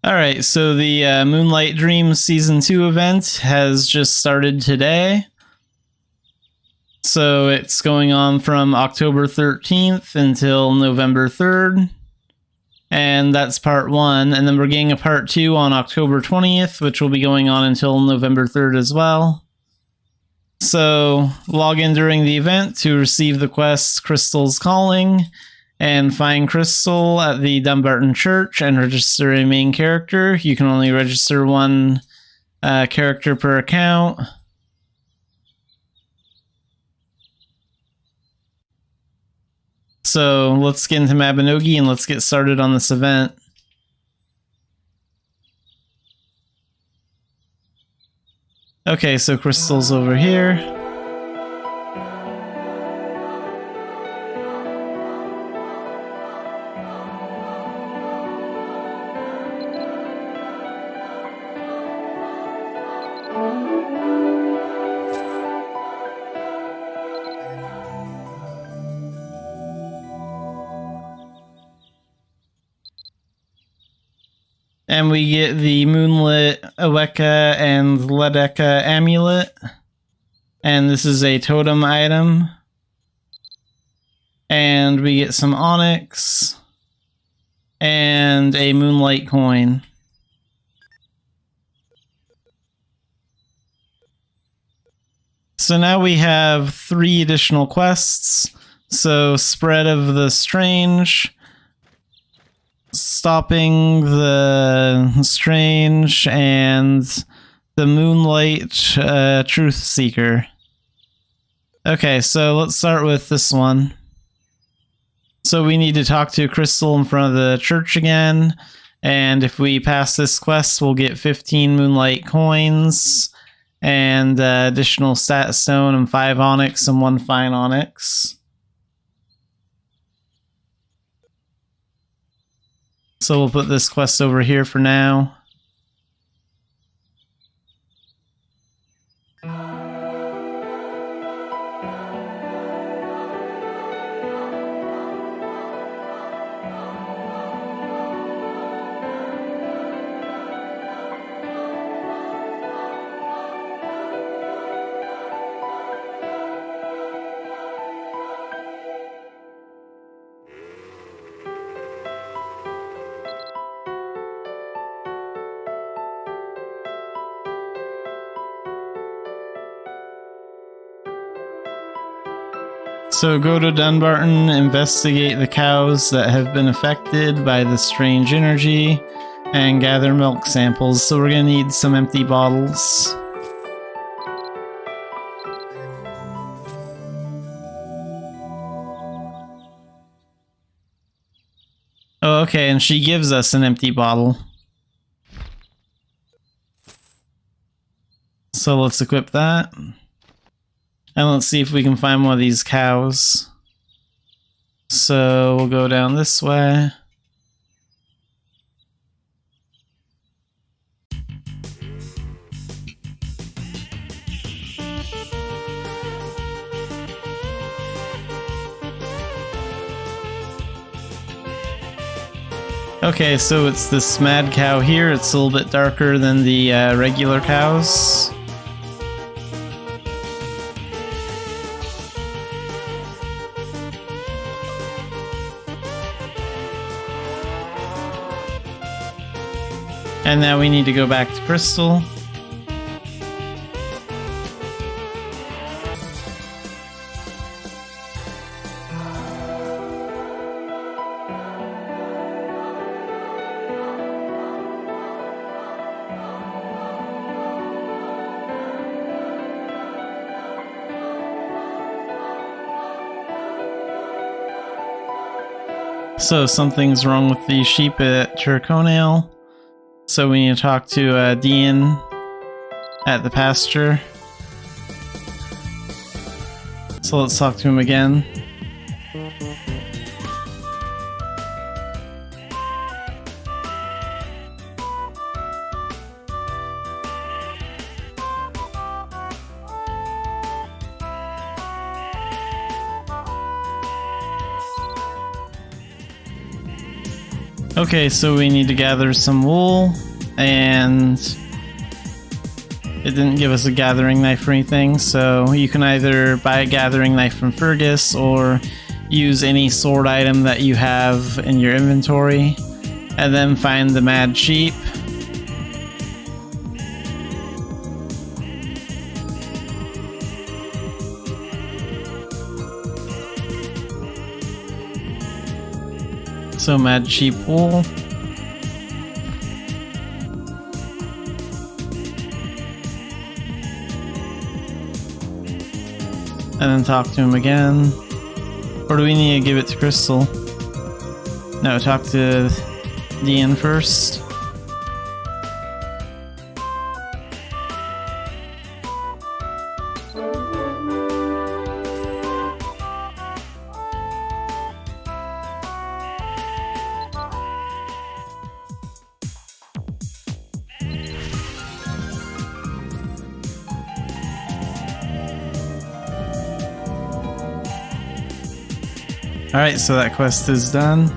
Alright, so the Moonlight Dreams Season 2 event has just started today. So it's going on from October 13th until November 3rd. And that's part 1. And then we're getting a part 2 on October 20th, which will be going on until November 3rd as well. So log in during the event to receive the quest Crystal's Calling, and find Crystal at the Dumbarton Church and register a main character. You can only register one character per account. So let's get into Mabinogi and let's get started on this event. Okay, so Crystal's over here. And we get the Moonlit Aweka and Ledeka amulet. And this is a totem item. And we get some onyx. And a Moonlight coin. So now we have 3 additional quests. So Spread of the Strange, Stopping the Strange, and the Moonlight Truth Seeker. Okay, so let's start with this one. So we need to talk to Crystal in front of the church again, and if we pass this quest, we'll get 15 Moonlight coins, and additional stat stone, and 5 onyx, and 1 fine onyx. So we'll put this quest over here for now. So go to Dunbarton, investigate the cows that have been affected by the strange energy, and gather milk samples. So we're going to need some empty bottles. Oh, okay, and she gives us an empty bottle. So let's equip that. And let's see if we can find one of these cows. So we'll go down this way. Okay, so it's this mad cow here. It's a little bit darker than the regular cows. And now we need to go back to Crystal. So something's wrong with the sheep at Turconail. So we need to talk to Dean at the pasture. So let's talk to him again. Okay, so we need to gather some wool, and it didn't give us a gathering knife or anything, so you can either buy a gathering knife from Fergus or use any sword item that you have in your inventory, and then find the mad sheep. So mad sheep wool. And then talk to him again. Or do we need to give it to Crystal? No, talk to Dean first. Alright, so that quest is done.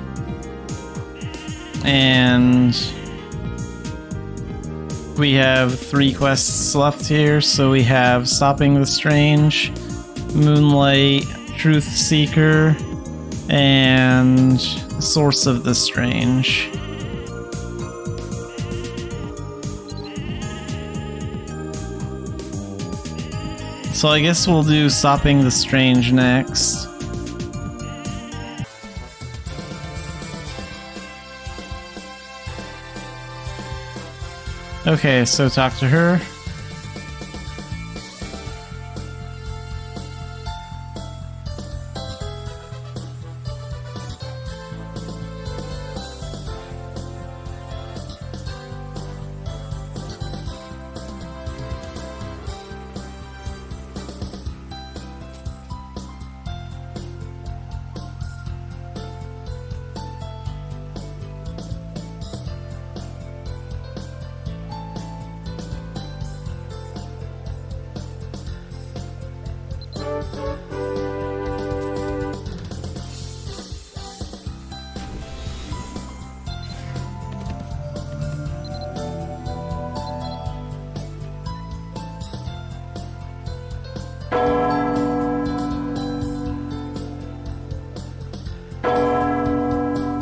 And we have 3 quests left here. So we have Stopping the Strange, Moonlight, Truth Seeker, and Source of the Strange. So I guess we'll do Stopping the Strange next. Okay, so talk to her.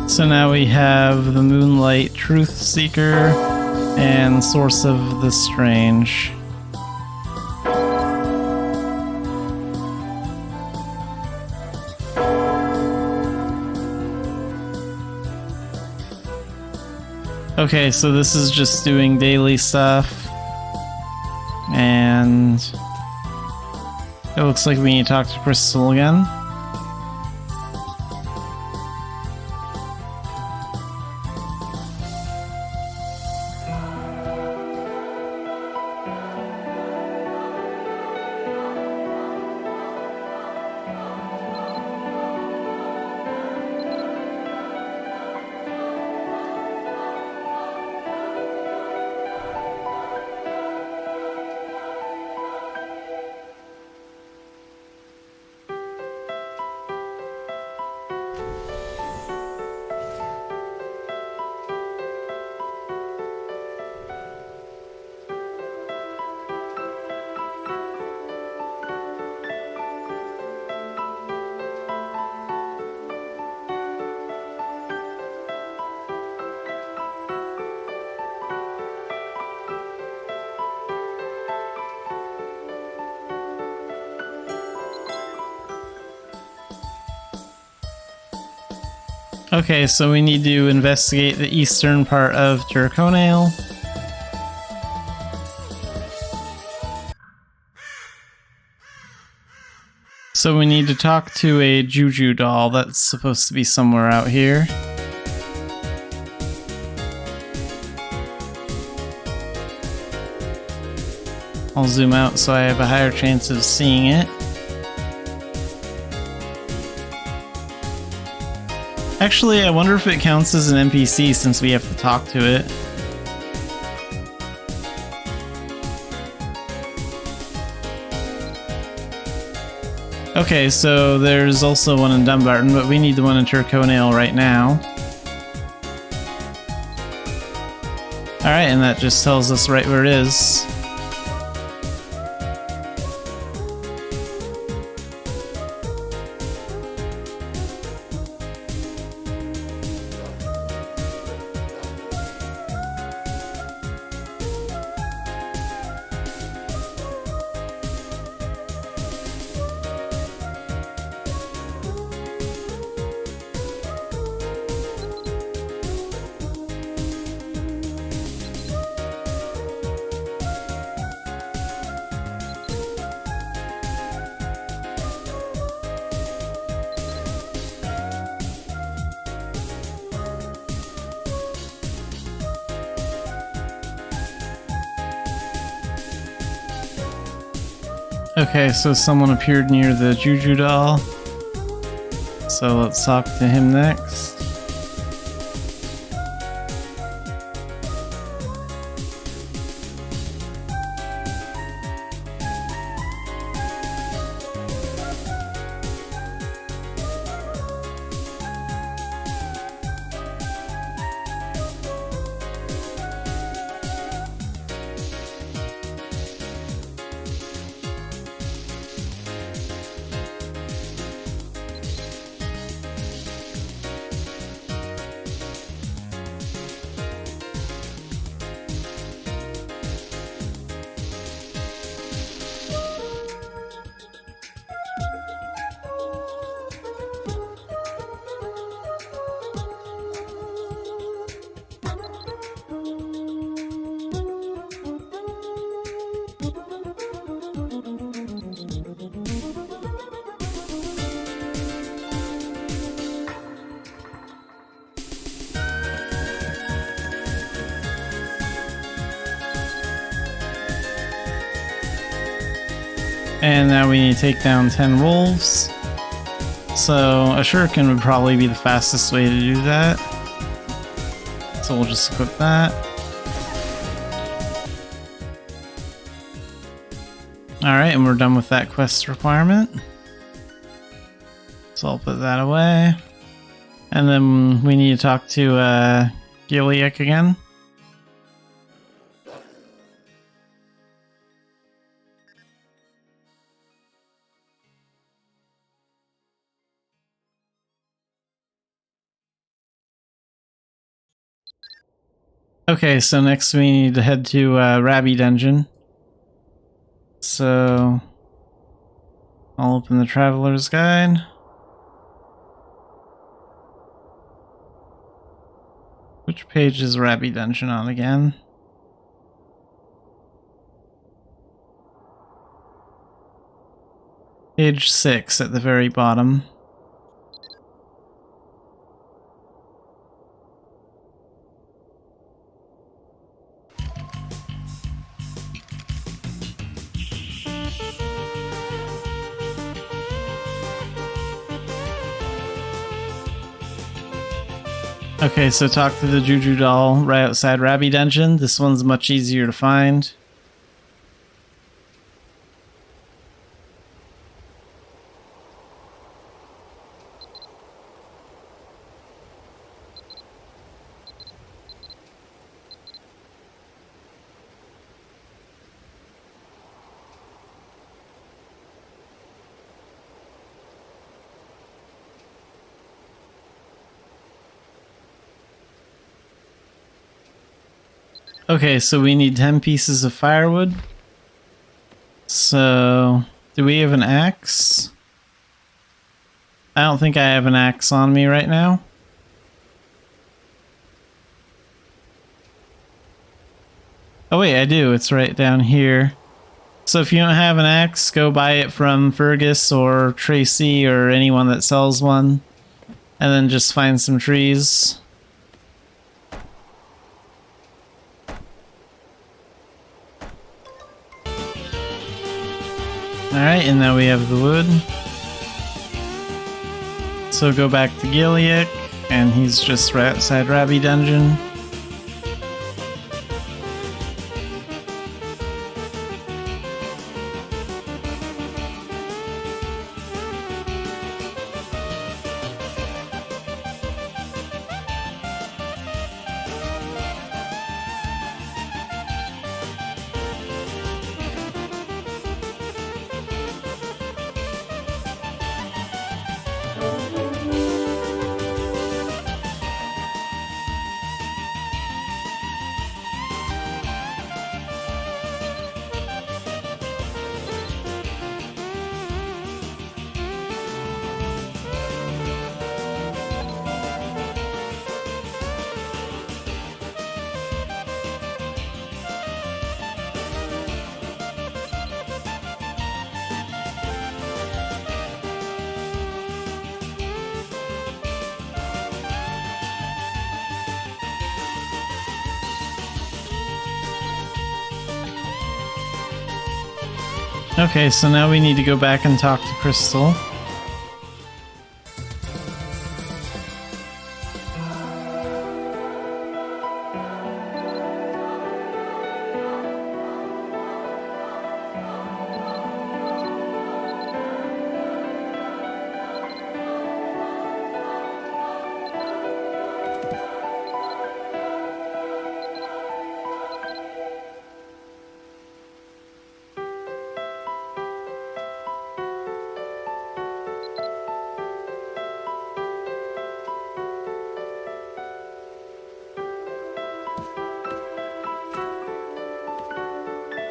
So now we have the Moonlight, Truth Seeker, and Source of the Strange. Okay, so this is just doing daily stuff. And it looks like we need to talk to Crystal again. Okay, so we need to investigate the eastern part of Turconail. So we need to talk to a Juju doll that's supposed to be somewhere out here. I'll zoom out so I have a higher chance of seeing it. Actually, I wonder if it counts as an NPC since we have to talk to it. Okay, so there's also one in Dumbarton, but we need the one in Turconail right now. Alright, and that just tells us right where it is. Okay, so someone appeared near the Juju doll. So let's talk to him next. And now we need to take down 10 wolves. So a shuriken would probably be the fastest way to do that. So we'll just equip that. Alright, and we're done with that quest requirement. So I'll put that away. And then we need to talk to Gilead again. Okay, so next we need to head to Rabby Dungeon. So I'll open the Traveler's Guide. Which page is Rabby Dungeon on again? Page 6 at the very bottom. Okay, so talk to the Juju doll right outside Rabby Dungeon. This one's much easier to find. Okay, so we need 10 pieces of firewood. So, do we have an axe? I don't think I have an axe on me right now. Oh wait, I do. It's right down here. So if you don't have an axe, go buy it from Fergus or Tracy or anyone that sells one. And then just find some trees. Alright, and now we have the wood. So go back to Gilead, and he's just right outside Rabby Dungeon. Okay, so now we need to go back and talk to Crystal.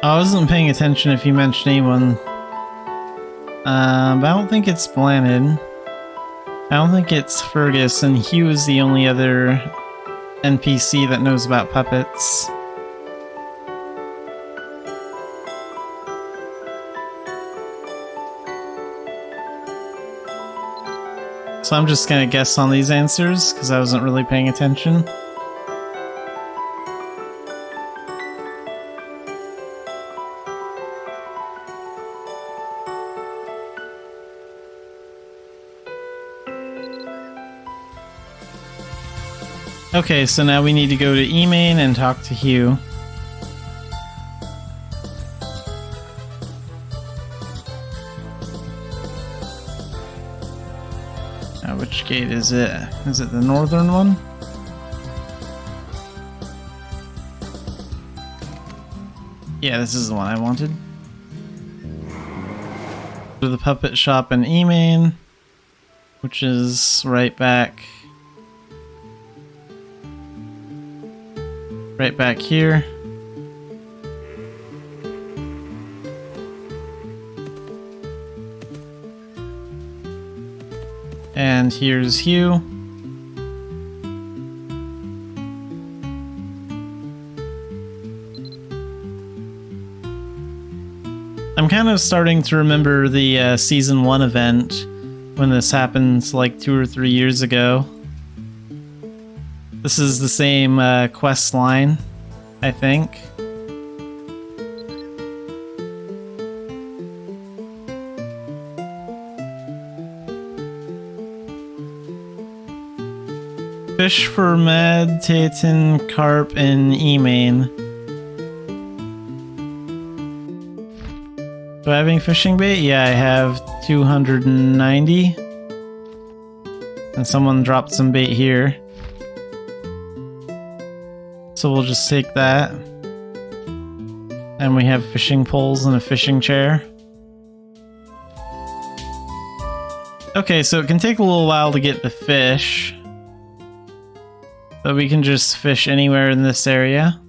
I wasn't paying attention if you mentioned anyone. But I don't think it's Blanid. I don't think it's Fergus, and Hugh is the only other NPC that knows about puppets. So I'm just gonna guess on these answers, because I wasn't really paying attention. Okay, so now we need to go to Emain and talk to Hugh. Now, which gate is it? Is it the northern one? Yeah, this is the one I wanted. Go to the puppet shop in Emain, which is right back here. And here's Hugh. I'm kind of starting to remember the Season 1 event when this happened like 2 or 3 years ago. This is the same quest line, I think. Fish for Med, Titan, Carp, and Emain. Do I have any fishing bait? Yeah, I have 290. And someone dropped some bait here. So we'll just take that. And we have fishing poles and a fishing chair. Okay, so it can take a little while to get the fish. But we can just fish anywhere in this area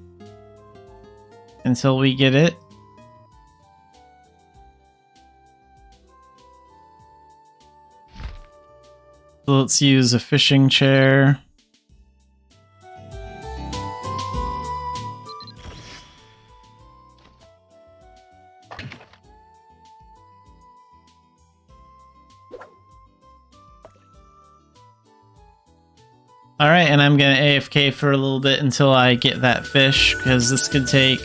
until we get it. So let's use a fishing chair. Alright, and I'm gonna AFK for a little bit until I get that fish, because this could take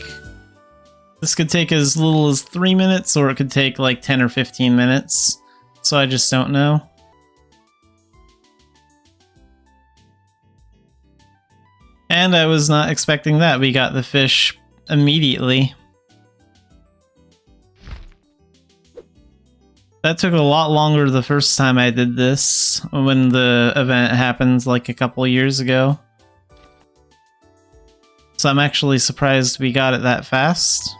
as little as 3 minutes, or it could take like 10 or 15 minutes. So I just don't know. And I was not expecting that. We got the fish immediately. That took a lot longer the first time I did this, when the event happened like a couple years ago. So I'm actually surprised we got it that fast.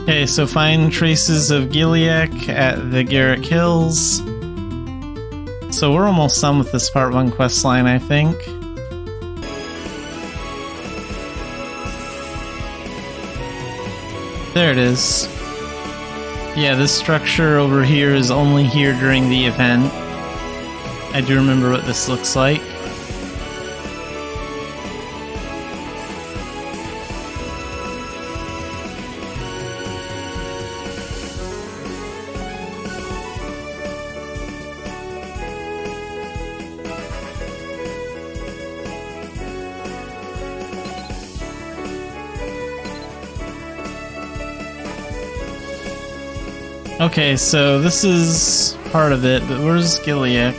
Okay, so find traces of Giliac at the Garrick Hills. So we're almost done with this part 1 quest line, I think. There it is. Yeah, this structure over here is only here during the event. I do remember what this looks like. Okay, so this is part of it, but where's Gilead?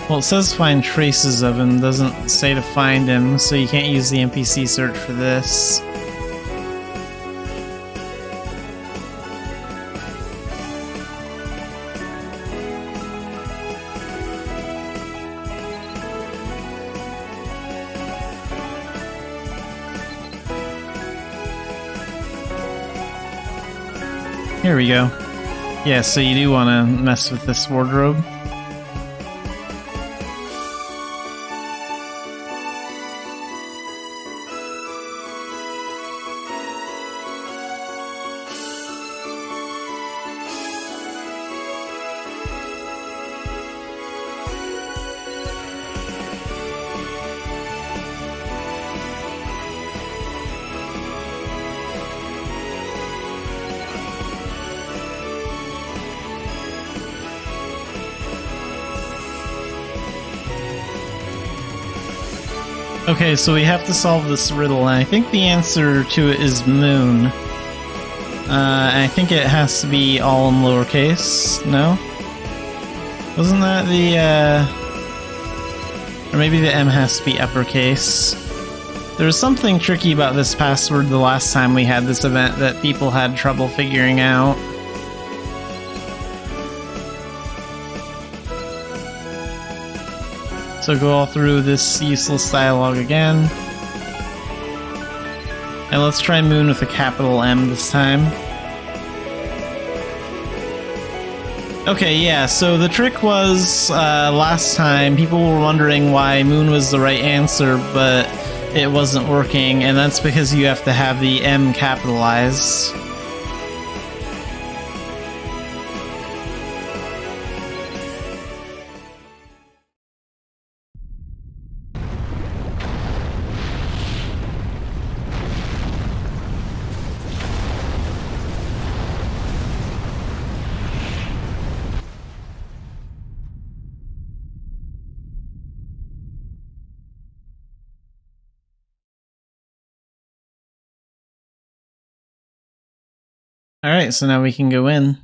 Well, it says find traces of him, doesn't say to find him, so you can't use the NPC search for this. Here we go. Yeah, so you do want to mess with this wardrobe. Okay, so we have to solve this riddle, and I think the answer to it is moon. And I think it has to be all in lowercase, no? Wasn't that the, or maybe the M has to be uppercase. There was something tricky about this password the last time we had this event that people had trouble figuring out. So go all through this useless dialogue again. And let's try moon with a capital M this time. Okay, yeah, so the trick was, last time, people were wondering why moon was the right answer, but it wasn't working, and that's because you have to have the M capitalized. Alright, so now we can go in.